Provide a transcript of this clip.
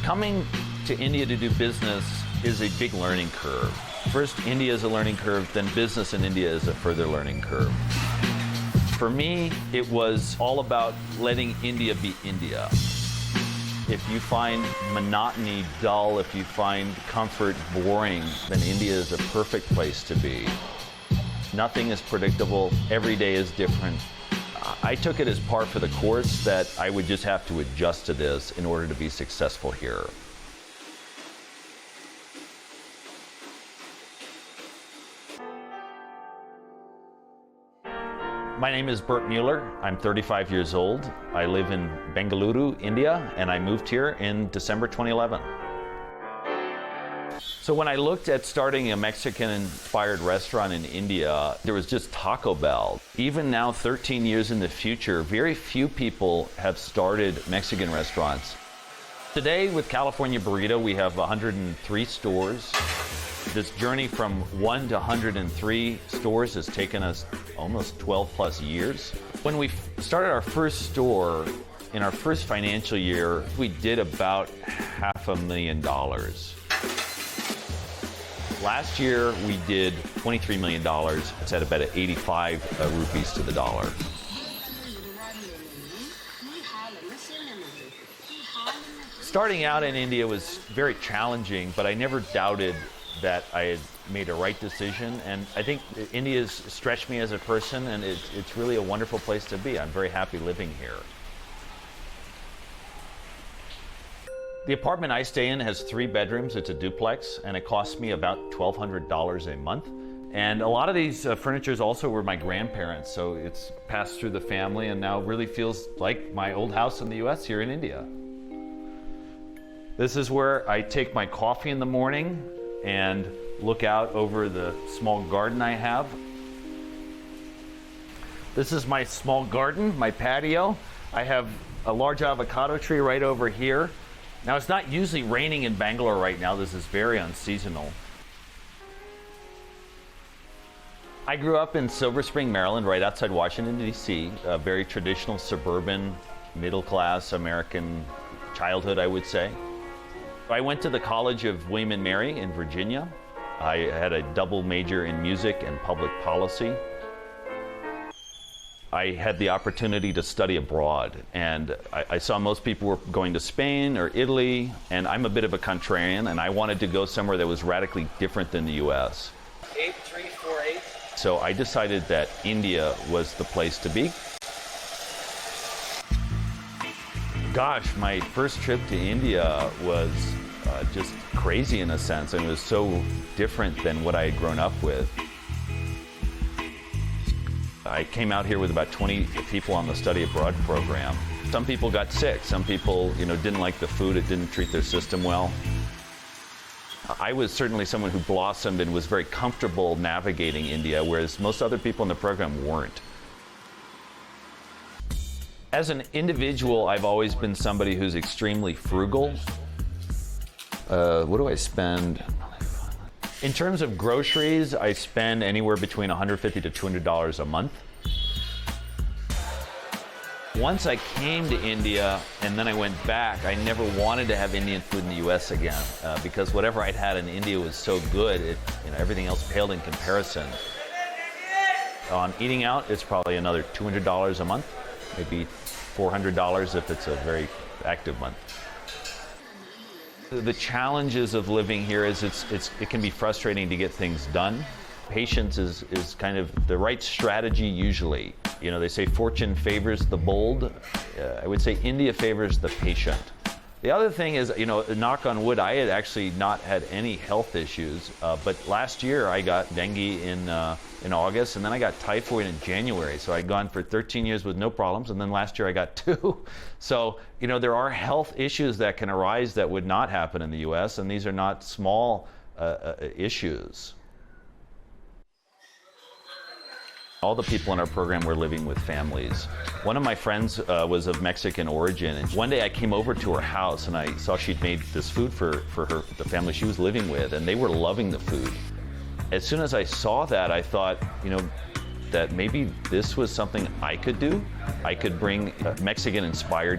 Coming to India to do business is a big learning curve. First, India is a learning curve, then business in India is a further learning curve. For me, it was all about letting India be India. If you find monotony dull, if you find comfort boring, then India is a perfect place to be. Nothing is predictable, every day is different. I took it as par for the course that I would just have to adjust to this in order to be successful here. My name is Bert Mueller. I'm 35 years old. I live in Bengaluru, India, and I moved here in December 2011. So when I looked at starting a Mexican-inspired restaurant in India, there was just Taco Bell. Even now, 13 years in the future, very few people have started Mexican restaurants. Today, with California Burrito, we have 103 stores. This journey from 1 to 103 stores has taken us almost 12 plus years. When we started our first store, in our first financial year, we did about $500,000. Last year, we did $23 million. It's at about 85 rupees to the dollar. Starting out in India was very challenging, but I never doubted that I had made a right decision. And I think India's stretched me as a person, and it's really a wonderful place to be. I'm very happy living here. The apartment I stay in has 3 bedrooms. It's a duplex, and it costs me about $1,200 a month. And a lot of these furnitures also were my grandparents, so it's passed through the family and now really feels like my old house in the US here in India. This is where I take my coffee in the morning and look out over the small garden I have. This is my small garden, my patio. I have a large avocado tree right over here. Now, it's not usually raining in Bangalore right now. This is very unseasonal. I grew up in Silver Spring, Maryland, right outside Washington, D.C., a very traditional suburban, middle-class American childhood, I would say. I went to the College of William and Mary in Virginia. I had a double major in music and public policy. I had the opportunity to study abroad, and I saw most people were going to Spain or Italy, and I'm a bit of a contrarian, and I wanted to go somewhere that was radically different than the US. 8348. So I decided that India was the place to be. Gosh, my first trip to India was just crazy in a sense, and it was so different than what I had grown up with. I came out here with about 20 people on the study abroad program. Some people got sick. Some people, didn't like the food. It didn't treat their system well. I was certainly someone who blossomed and was very comfortable navigating India, whereas most other people in the program weren't. As an individual, I've always been somebody who's extremely frugal. What do I spend? In terms of groceries, I spend anywhere between $150 to $200 a month. Once I came to India and then I went back, I never wanted to have Indian food in the US again because whatever I'd had in India was so good, everything else paled in comparison. On eating out, it's probably another $200 a month, maybe $400 if it's a very active month. The challenges of living here is it can be frustrating to get things done. Patience is kind of the right strategy usually. They say fortune favors the bold. I would say India favors the patient. The other thing is, knock on wood, I had actually not had any health issues, but last year I got dengue in August, and then I got typhoid in January. So I'd gone for 13 years with no problems, and then last year I got 2. So, there are health issues that can arise that would not happen in the US, and these are not small issues. All the people in our program were living with families. One of my friends was of Mexican origin, and one day I came over to her house and I saw she'd made this food for the family she was living with, and they were loving the food. As soon as I saw that, I thought, that maybe this was something I could do. I could bring Mexican-inspired